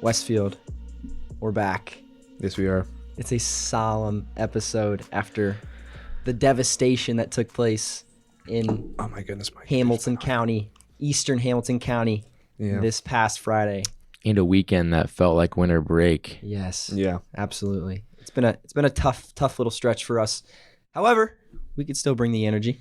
Westfield, we're back. Yes, we are. It's a solemn episode after the devastation that took place in Oh my goodness, Mike. Hamilton County, eastern Hamilton County, this past Friday. And a weekend that felt like winter break. Yes. Yeah. Absolutely. It's been a tough little stretch for us. However, we could still bring the energy.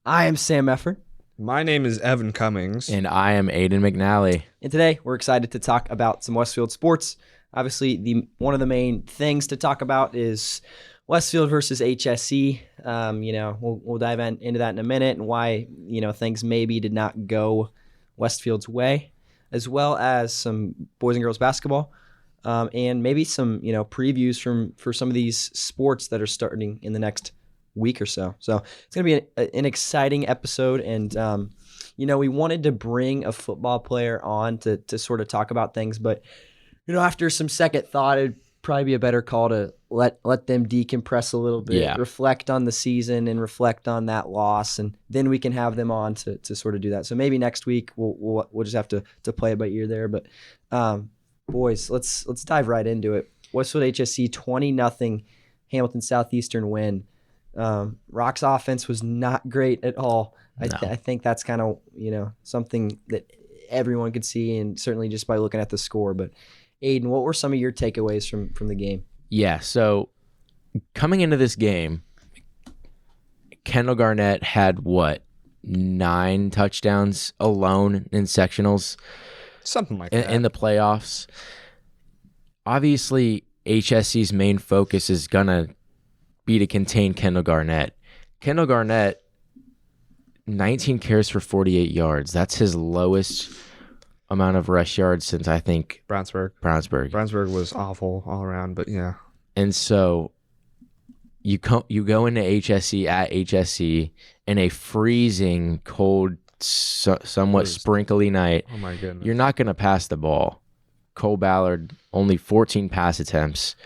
I am Sam Efford. My name is Evan Cummings. And I am Aiden McNally. And today we're excited to talk about some Westfield sports. Obviously, one of the main things to talk about is Westfield versus HSE. We'll dive into that in a minute and why things maybe did not go Westfield's way, as well as some boys and girls basketball, and maybe some previews for some of these sports that are starting in the next week or so. So it's going to be an exciting episode, and we wanted to bring a football player on to sort of talk about things, but after some second thought, it'd probably be a better call to let them decompress a little bit, reflect on the season and reflect on that loss, and then we can have them on to sort of do that. So maybe next week we'll just have to play it by ear there. But boys, let's dive right into it. Westfield HSC 20-0 Hamilton Southeastern win. Rock's offense was not great at all. No. I think that's kind of something that everyone could see, and certainly just by looking at the score. But Aiden, what were some of your takeaways from the game? Yeah, so coming into this game, Kendall Garnett had 9 touchdowns alone in sectionals, something like that in the playoffs. Obviously, HSC's main focus is gonna be to contain Kendall Garnett. Kendall Garnett, 19 carries for 48 yards. That's his lowest amount of rush yards since, I think, Brownsburg. Brownsburg was awful all around, but yeah. And so you go into HSC at HSC in a freezing cold, somewhat sprinkly night. Oh my goodness. You're not going to pass the ball. Cole Ballard, only 14 pass attempts.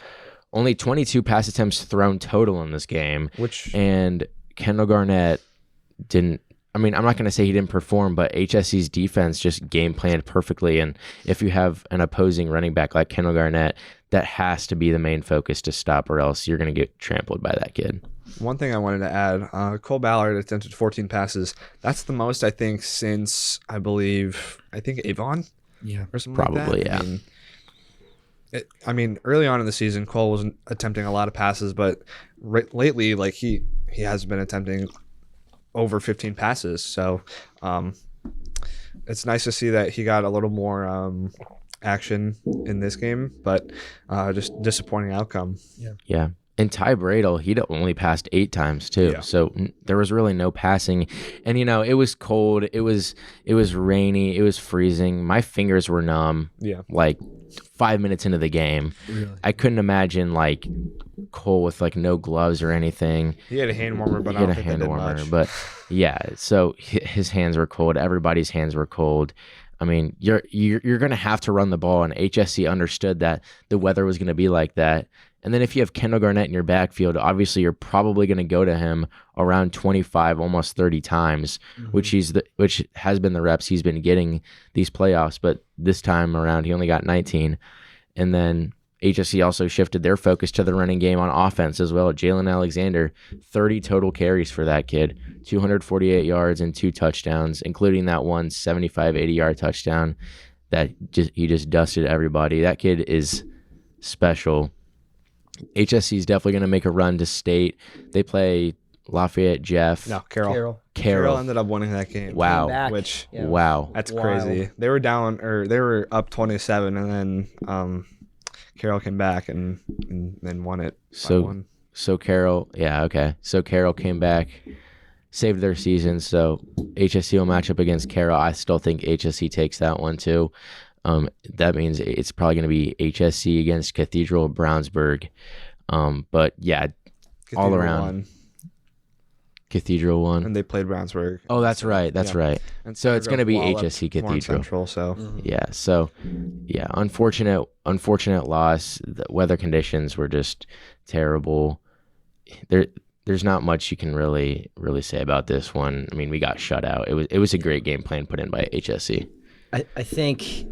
Only 22 pass attempts thrown total in this game. And Kendall Garnett didn't. I mean, I'm not going to say he didn't perform, but HSC's defense just game planned perfectly. And if you have an opposing running back like Kendall Garnett, that has to be the main focus to stop, or else you're going to get trampled by that kid. One thing I wanted to add, Cole Ballard attempted 14 passes. That's the most, I think, since, I think Avon? Yeah. Or something Probably, like that. Yeah. Early on in the season, Cole wasn't attempting a lot of passes, but lately, he has been attempting over 15 passes. So it's nice to see that he got a little more action in this game, but just disappointing outcome. Yeah. And Ty Bradle, he only passed 8 times too. Yeah. So there was really no passing. And it was cold, it was rainy, it was freezing. My fingers were numb. Yeah. 5 minutes into the game. Really? I couldn't imagine Cole with no gloves or anything. He had a hand warmer, but I don't think that did much. But yeah, so his hands were cold. Everybody's hands were cold. I mean, you're going to have to run the ball, and HSC understood that the weather was going to be like that. And then if you have Kendall Garnett in your backfield, obviously you're probably going to go to him around 25, almost 30 times, which has been the reps he's been getting these playoffs. But this time around, he only got 19. And then HSC also shifted their focus to the running game on offense as well. Jalen Alexander, 30 total carries for that kid, 248 yards and 2 touchdowns, including that one 75, 80-yard touchdown that he just dusted everybody. That kid is special. HSC is definitely going to make a run to state. They play Lafayette Jeff. No, Carroll ended up winning that game. Wow. Wow. That's crazy. They were down, or they were up 27, and then Carroll came back and then won it. So Carroll, yeah, okay. So Carroll came back, saved their season. So HSC will match up against Carroll. I still think HSC takes that one too. That means it's probably going to be HSC against Cathedral Brownsburg. But yeah, Cathedral all around. Won. Cathedral won. And they played Brownsburg. Oh, that's right. That's right. And so it's going to be HSC Cathedral. Central, so. Yeah. So, yeah, unfortunate loss. The weather conditions were just terrible. There's there's not much you can really say about this one. I mean, we got shut out. It was a great game plan put in by HSE. I think,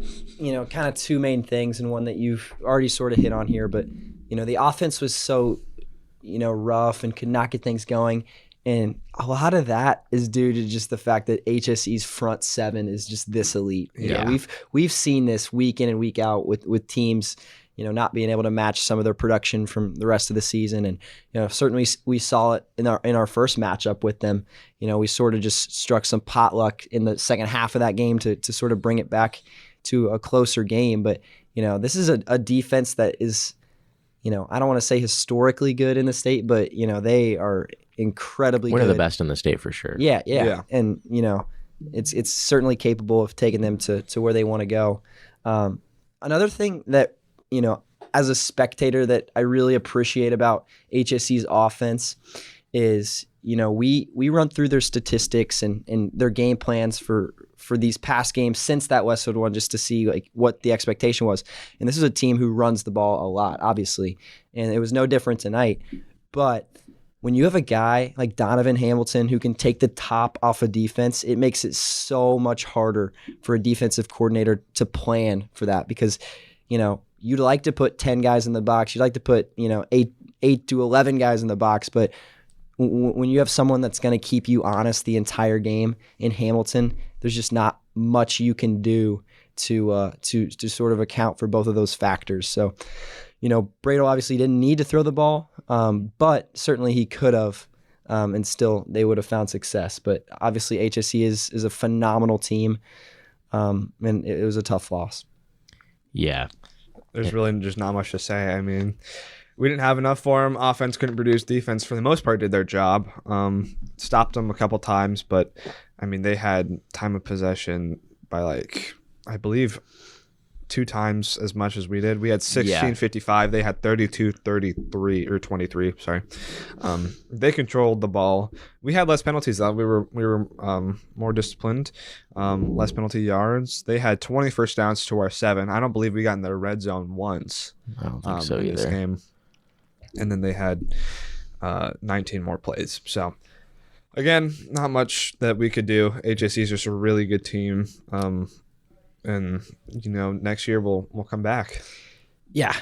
kind of two main things, and one that you've already sort of hit on here, but, the offense was so, rough and could not get things going. And a lot of that is due to just the fact that HSE's front seven is just this elite. We've seen this week in and week out with teams, not being able to match some of their production from the rest of the season. And, certainly we saw it in our first matchup with them. We sort of just struck some potluck in the second half of that game to sort of bring it back to a closer game. But, this is a defense that is, I don't want to say historically good in the state, but, they are incredibly one good. Of the best in the state for sure. Yeah. And, it's certainly capable of taking them to where they want to go. Another thing that, as a spectator that I really appreciate about HSE's offense is, we run through their statistics and their game plans for these past games since that Westwood one, just to see like what the expectation was. And this is a team who runs the ball a lot, obviously, and it was no different tonight. But when you have a guy like Donovan Hamilton who can take the top off of defense, it makes it so much harder for a defensive coordinator to plan for that, because, you'd like to put 10 guys in the box. You'd like to put, 8 to 11 guys in the box. But when you have someone that's going to keep you honest the entire game in Hamilton, there's just not much you can do to sort of account for both of those factors. So, Bradle obviously didn't need to throw the ball, but certainly he could have, and still they would have found success. But obviously HSE is a phenomenal team, and it was a tough loss. Yeah. There's really just not much to say. I mean, we didn't have enough for them. Offense couldn't produce. Defense, for the most part, did their job. Stopped them a couple times, but, I mean, they had time of possession by, I believe, 2 times as much as we did. We had 16:55. They had 32-33 or 23. Sorry. They controlled the ball. We had less penalties though. We were more disciplined. Less penalty yards. They had 20 first downs to our 7. I don't believe we got in the red zone once. I don't think so in either. This game. And then they had 19 more plays. So again, not much that we could do. HSE is just a really good team. And next year we'll come back. Yeah,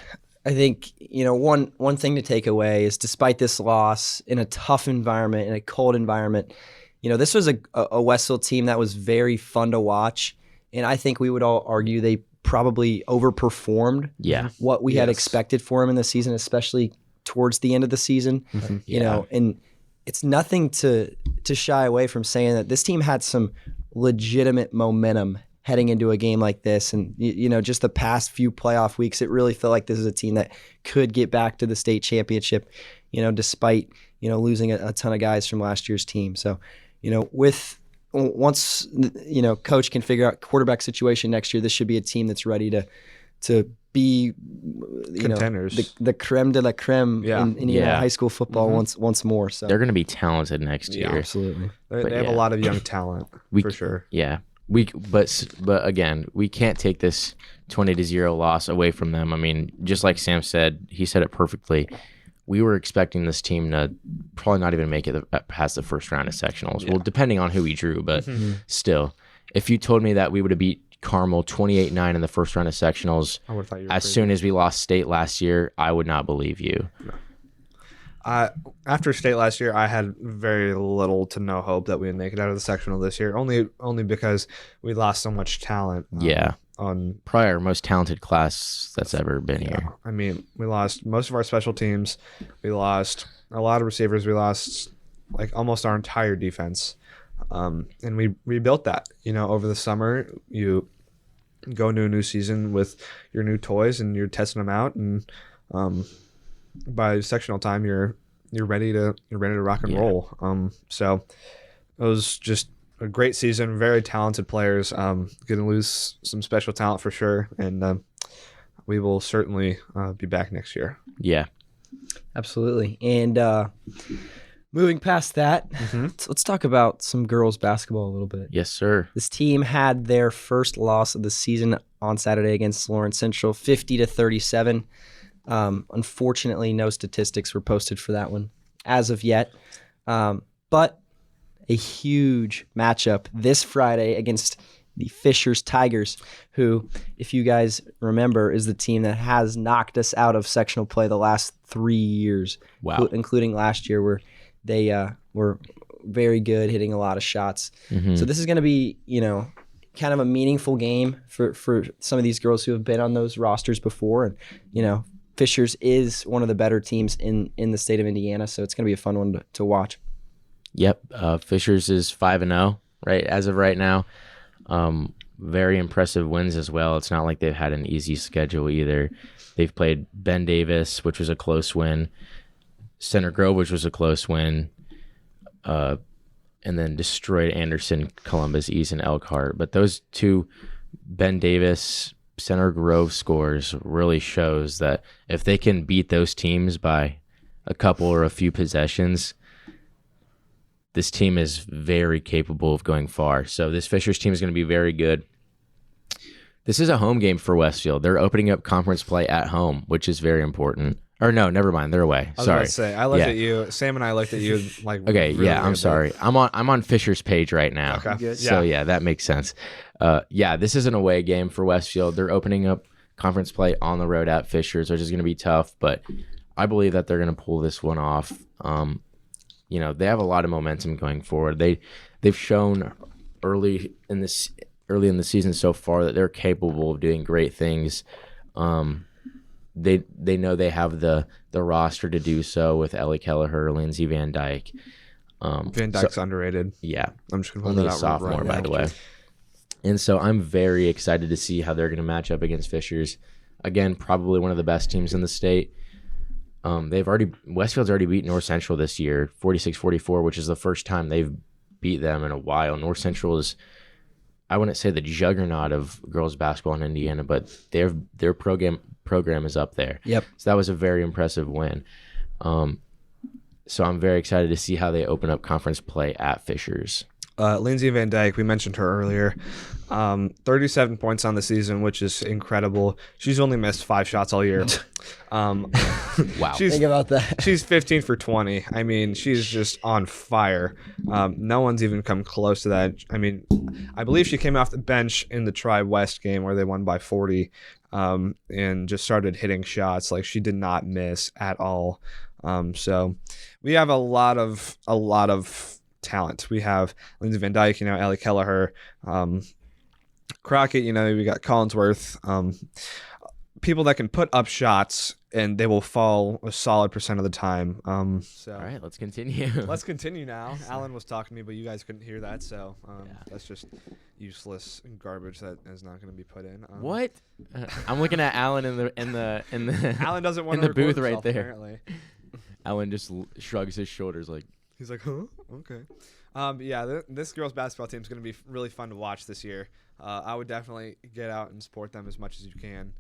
I think one thing to take away is, despite this loss in a tough environment, in a cold environment, this was a Westfield team that was very fun to watch, and I think we would all argue they probably overperformed. What we had expected for them in the season, especially towards the end of the season. Mm-hmm. And it's nothing to shy away from saying that this team had some legitimate momentum heading into a game like this. And, just the past few playoff weeks, it really felt like this is a team that could get back to the state championship, despite, losing a ton of guys from last year's team. So, once, coach can figure out quarterback situation next year, this should be a team that's ready to be, contenders. The creme de la creme in high school football once more. So they're going to be talented next year. Yeah, absolutely. They have a lot of young talent for sure. Yeah. But again, we can't take this 20-0 loss away from them. I mean, just like Sam said, he said it perfectly. We were expecting this team to probably not even make it past the first round of sectionals. Yeah. Well, depending on who we drew, but still, if you told me that we would have beat Carmel 28-9 in the first round of sectionals as soon as we lost state last year, I would not believe you. No. After state last year, I had very little to no hope that we would make it out of the sectional this year. Only because we lost so much talent. On probably our most talented class that's ever been here. I mean, we lost most of our special teams. We lost a lot of receivers. We lost almost our entire defense. And we rebuilt that. Over the summer, you go into a new season with your new toys and you're testing them out, and by sectional time you're ready to rock and roll. So it was just a great season, very talented players. Gonna lose some special talent for sure, and we will certainly be back next year. Yeah, absolutely. And moving past that, let's talk about some girls basketball a little bit. Yes, sir. This team had their first loss of the season on Saturday against Lawrence Central, 50-37. Unfortunately, no statistics were posted for that one. as of yet. But a huge matchup this Friday against the Fishers Tigers, who, if you guys remember, is the team that has knocked us out of sectional play the last 3 years, Wow. including last year where they were very good, hitting a lot of shots. Mhm. So this is going to be, kind of a meaningful game for some of these girls who have been on those rosters before. And, Fishers is one of the better teams in the state of Indiana, so it's going to be a fun one to watch. Yep. Fishers is 5-0 right as of right now. Very impressive wins as well. It's not like they've had an easy schedule either. They've played Ben Davis, which was a close win, Center Grove, which was a close win, and then destroyed Anderson, Columbus East, and Elkhart. But those two, Ben Davis, Center Grove scores really shows that if they can beat those teams by a couple or a few possessions, this team is very capable of going far. So this Fishers team is going to be very good. This is a home game for Westfield. They're opening up conference play at home, which is very important. Or no, never mind. They're away. I was Sorry. about to say, I looked at you. Sam and I looked at you like. Okay, really yeah, I'm weirdly. sorry. I'm on Fisher's page right now. Okay. Good. So yeah, that makes sense. This is an away game for Westfield. They're opening up conference play on the road at Fishers, which is going to be tough, but I believe that they're going to pull this one off. They have a lot of momentum going forward. They've shown early in the season so far that they're capable of doing great things. They know they have the roster to do so with Ellie Kelleher, Lindsay Van Dyke. Van Dyke's underrated. Yeah, I'm just gonna put only that a out sophomore, right by now. the way. And so I'm very excited to see how they're going to match up against Fishers. Again, probably one of the best teams in the state. Westfield's already beat North Central this year, 46-44, which is the first time they've beat them in a while. North Central is, I wouldn't say the juggernaut of girls basketball in Indiana, but their program is up there. Yep. So that was a very impressive win. So I'm very excited to see how they open up conference play at Fishers. Lindsay Van Dyke, we mentioned her earlier. 37 points on the season, which is incredible. She's only missed 5 shots all year. Wow. Think about that. She's 15 for 20. I mean, she's just on fire. No one's even come close to that. I mean, I believe she came off the bench in the Tri-West game where they won by 40 and just started hitting shots. Like, she did not miss at all. So we have a lot of talent. We have Lindsay Van Dyke, Ellie Kelleher, Crockett, we got Collinsworth, people that can put up shots and they will fall a solid percent of the time. All right, let's continue. Let's continue now. Alan was talking to me, but you guys couldn't hear that, so that's just useless garbage that is not going to be put in. What? I'm looking at Alan in the Alan doesn't want in to the booth record right himself, there. Apparently. Alan just shrugs his shoulders like, He's like, huh? Okay. This girls' basketball team is going to be really fun to watch this year. I would definitely get out and support them as much as you can.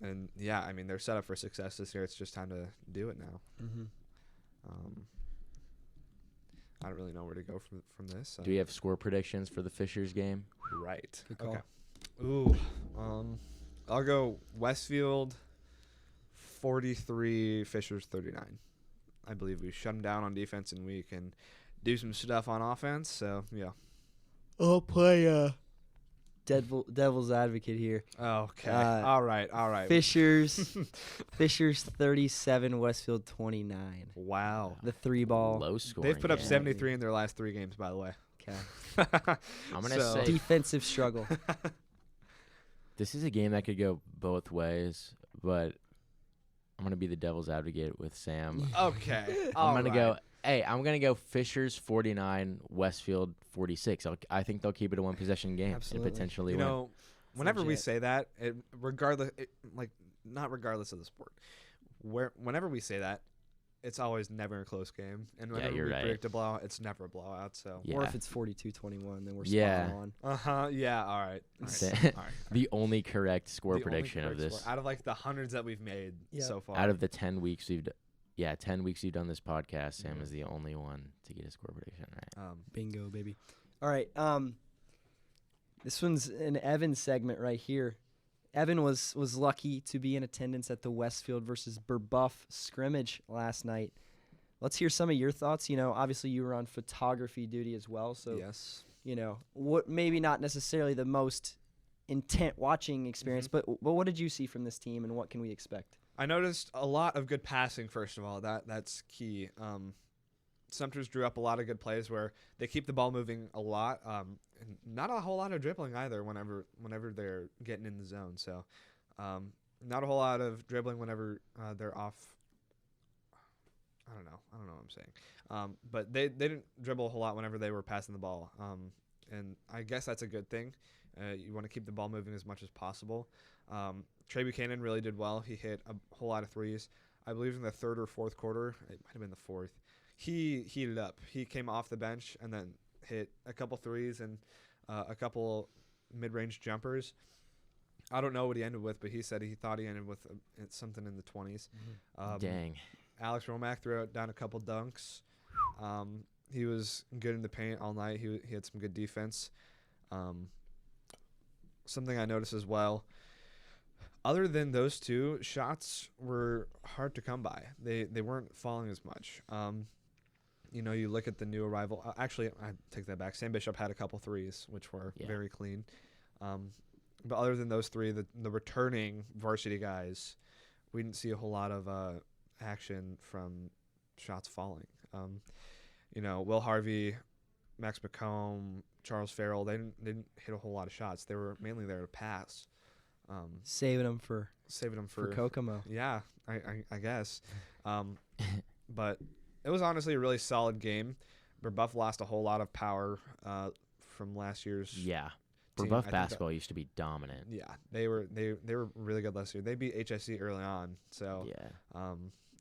They're set up for success this year. It's just time to do it now. Mm-hmm. I don't really know where to go from this. do we have score predictions for the Fishers game? Right. Good call. Okay. Ooh. I'll go Westfield 43, Fishers 39. I believe we shut them down on defense and we can do some stuff on offense. So, yeah. I'll play devil's advocate here. Okay. All right. Fishers 37, Westfield 29. Wow. The 3-ball. Low scoring. They've put up game. 73 in their last 3 games, by the way. Okay. I'm gonna say Defensive struggle. this is a game that could go both ways, but I'm gonna be the devil's advocate with Sam. Okay. I'm gonna go Fishers 49, Westfield 46. I think they'll keep it a 1-possession game Absolutely. and potentially win. Whenever we legit. say that, not regardless of the sport, whenever we say that, it's always never a close game. And whenever you're we right. predict a blowout, it's never a blowout. So. Yeah. Or if it's 42-21, then we're Yeah. spot on. Yeah. All right. The only correct score The only prediction of correct this score. Out of the hundreds that we've made Yeah. so far. out of the 10 weeks we've 10 weeks you've done this podcast, Sam is the only one to get a score prediction right. Bingo, baby. All right. This one's an Evan segment right here. Evan was lucky to be in attendance at the Westfield versus Burbuff scrimmage last night. let's hear some of your thoughts. Obviously you were on photography duty as well, so Yes. what maybe not necessarily the most intent watching experience, but what did you see from this team, and what can we expect? I noticed a lot of good passing. First of all, that's key. Sumter's drew up a lot of good plays where they keep the ball moving a lot, and not a whole lot of dribbling either. Whenever they're getting in the zone, so not a whole lot of dribbling whenever they're off. I don't know what I'm saying. But they didn't dribble a whole lot whenever they were passing the ball. And I guess that's a good thing. You want to keep the ball moving as much as possible. Trey Buchanan really did well. He hit a whole lot of threes. I believe in the third or fourth quarter, it might have been the fourth, he heated up. He came off the bench and then hit a couple threes and a couple mid-range jumpers. I don't know what he ended with, but he said he thought he ended with something in the 20s. Dang. Alex Romack threw down a couple dunks. He was good in the paint all night. He had some good defense. Something I noticed as well, other than those two, shots were hard to come by. They weren't falling as much. You look at the new arrival. Actually, I take that back. Sam Bishop had a couple threes, which were very clean. But other than those three, the returning varsity guys, we didn't see a whole lot of action from shots falling. Will Harvey, Max McComb, Charles Farrell, they didn't hit a whole lot of shots. They were mainly there to pass. Saving them for Kokomo. Yeah, I guess. But it was honestly a really solid game. Brebeuf lost a whole lot of power from last year's. Yeah. Brebeuf basketball used to be dominant. Yeah, they were really good last year. They beat HSC early on, so yeah.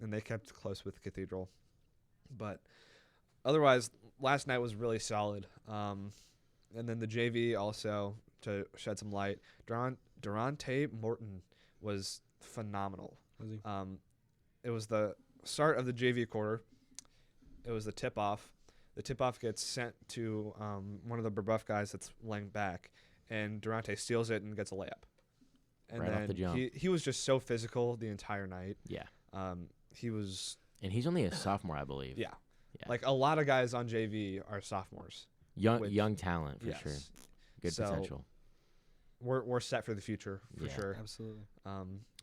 And they kept close with Cathedral, but otherwise, last night was really solid. And then the JV also, to shed some light, Durante Morton was phenomenal. Was he? It was the start of the JV quarter. It was the tip-off. The tip-off gets sent to one of the Brebeuf guys that's laying back, and Durante steals it and gets a layup. And right then off the jump. He was just so physical the entire night. Yeah. He was. And he's only a sophomore, I believe. Yeah. Yeah. Like a lot of guys on JV are sophomores. Young talent for sure. Yes. Good So, potential. We're set for the future for sure. Absolutely.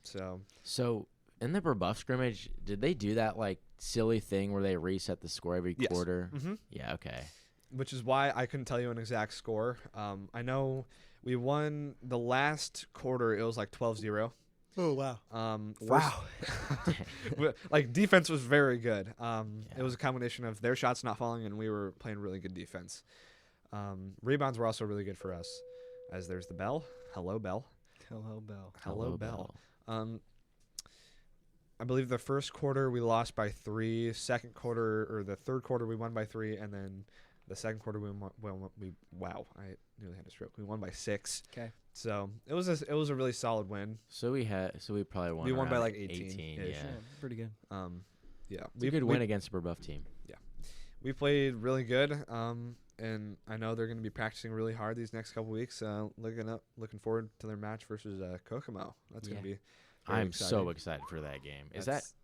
So in the Brebeuf scrimmage, did they do that like silly thing where they reset the score every Yes. quarter? Mm-hmm. Yeah, okay. Which is why I couldn't tell you an exact score. I know we won the last quarter. It was like 12-0. Oh, wow. Wow. Like defense was very good. It was a combination of their shots not falling and we were playing really good defense. Rebounds were also really good for us, as there's the bell. Hello, bell. Hello, Bell. Hello, bell. I believe the first quarter we lost by 3. Second quarter, or the third quarter, we won by 3, and then the second quarter wow, I nearly had a stroke. We won by 6. Okay. So it was a really solid win. So we probably won. We won by around like 18. Yeah. Pretty good. Yeah. It's a good win against the Brebeuf team. Yeah. We played really good. And I know they're going to be practicing really hard these next couple weeks. Looking forward to their match versus Kokomo. That's going to be. I'm so excited for that game.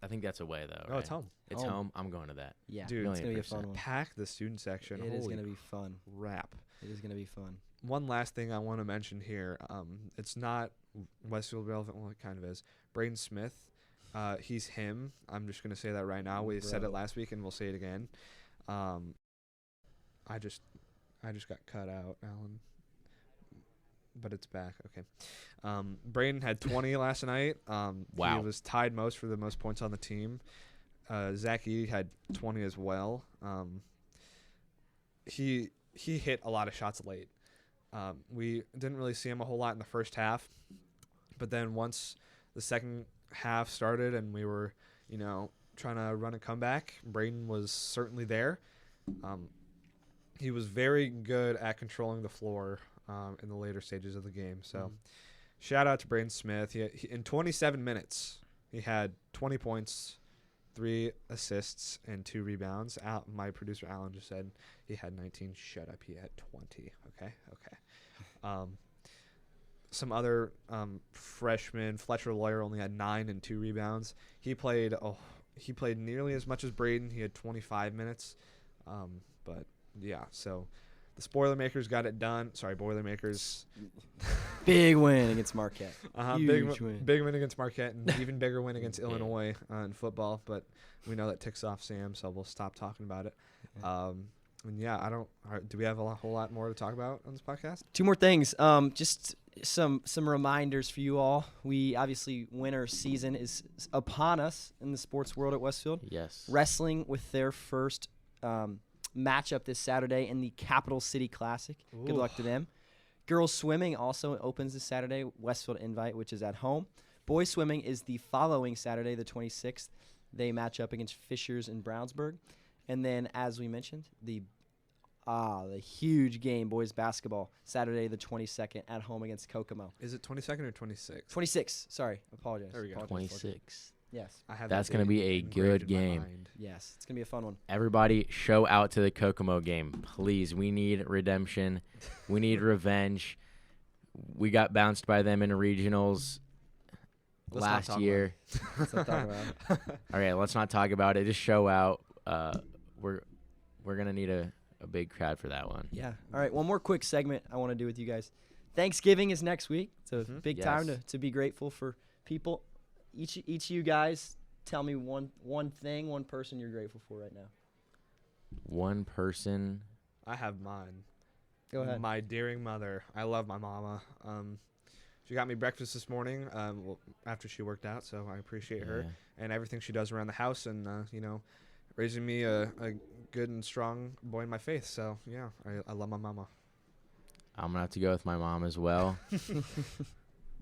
I think that's away though. No, right? it's home. It's home. I'm going to that. Yeah, Dude, it's gonna be a fun one. Pack the student section. It is gonna be fun. Crap. It is gonna be fun. One last thing I want to mention here. It's not Westfield relevant. Well, it kind of is. Braden Smith. He's him. I'm just gonna say that right now. We said it last week, and we'll say it again. I just got cut out, Alan. But it's back. Okay. Braden had 20 last night. Wow. He was tied most for the most points on the team. Zach E had 20 as well. He hit a lot of shots late. We didn't really see him a whole lot in the first half. But then once the second half started and we were, trying to run a comeback, Braden was certainly there. He was very good at controlling the floor in the later stages of the game. So shout out to Braden Smith. He in 27 minutes, he had 20 points, 3 assists, and 2 rebounds. My producer, Alan, just said he had 19. Shut up. He had 20. Okay. Some other freshmen, Fletcher Lawyer only had 9 and 2 rebounds. He played he played nearly as much as Braden. He had 25 minutes. But yeah, so the Boilermakers got it done. Sorry, Boilermakers. Big win against Marquette. Big win against Marquette, and even bigger win against Illinois in football. But we know that ticks off Sam, so we'll stop talking about it. And yeah, do we have a whole lot more to talk about on this podcast? 2 more things. Just some reminders for you all. We obviously winter season is upon us in the sports world at Westfield. Yes. Wrestling with their first matchup this Saturday in the Capital City Classic. Ooh. Good luck to them. Girls swimming also opens this Saturday, Westfield Invite, which is at home. Boys swimming is the following Saturday, the 26th. They match up against Fishers in Brownsburg. And then, as we mentioned, the huge game, boys basketball, Saturday the 22nd at home against Kokomo. Is it 22nd or 26th? 26. Sorry, apologize. There we go. 26. Yes. That's going to be a good game. Yes, it's going to be a fun one. Everybody show out to the Kokomo game. Please, we need redemption. We need revenge. We got bounced by them in regionals last year. Let's not talk about it. All right, let's not talk about it. Just show out. We're going to need a big crowd for that one. Yeah. All right, one more quick segment I want to do with you guys. Thanksgiving is next week. It's a big time to be grateful for people. Each of you guys tell me one person you're grateful for right now. One person. I have mine. Go ahead. My dearing mother. I love my mama. She got me breakfast this morning after she worked out, so I appreciate her and everything she does around the house and, raising me a good and strong boy in my faith. So, yeah, I love my mama. I'm going to have to go with my mom as well.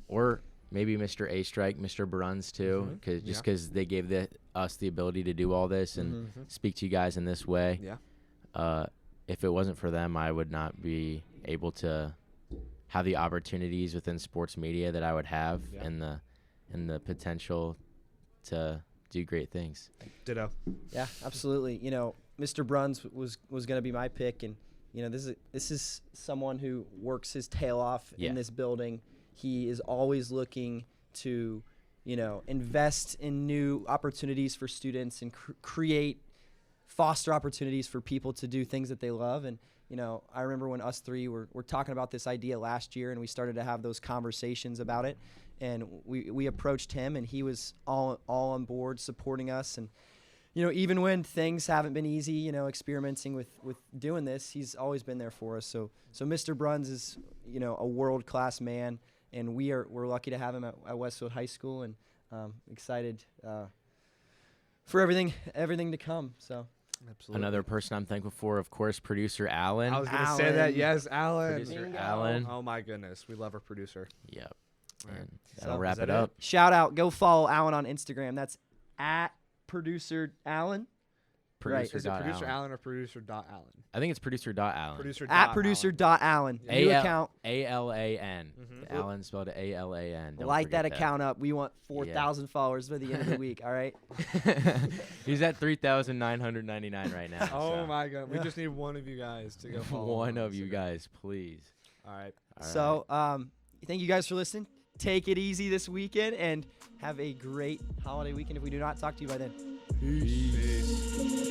Or maybe Mr. A Strike, Mr. Bruns too, because they gave us the ability to do all this and speak to you guys in this way. Yeah. If it wasn't for them, I would not be able to have the opportunities within sports media that I would have and the potential to do great things. Ditto. Yeah, absolutely. Mr. Bruns was going to be my pick, and this is someone who works his tail off in this building. He is always looking to, invest in new opportunities for students and foster opportunities for people to do things that they love. And, I remember when us three were talking about this idea last year and we started to have those conversations about it. And we approached him and he was all on board supporting us. And, even when things haven't been easy, experimenting with doing this, he's always been there for us. So Mr. Bruns is, a world-class man. And we're lucky to have him at Westfield High School, and excited for everything to come. So, absolutely. Another person I'm thankful for, of course, producer Alan. I was going to say that. Yes, Alan. Producer Alan. Oh my goodness, we love our producer. Yep. Right. And that'll wrap it up. Shout out. Go follow Alan on Instagram. That's at producer Alan. Right. Is it producer Allen or producer.Allen? I think it's producer.Allen. Producer.Allen. New account. ALAN. Allen spelled ALAN. Light that account up. We want 4,000 followers by the end of the week. All right. He's at 3,999 right now. Oh my God. We just need one of you guys to go follow. One of you guys, please. All right. So, thank you guys for listening. Take it easy this weekend and have a great holiday weekend if we do not talk to you by then. Peace.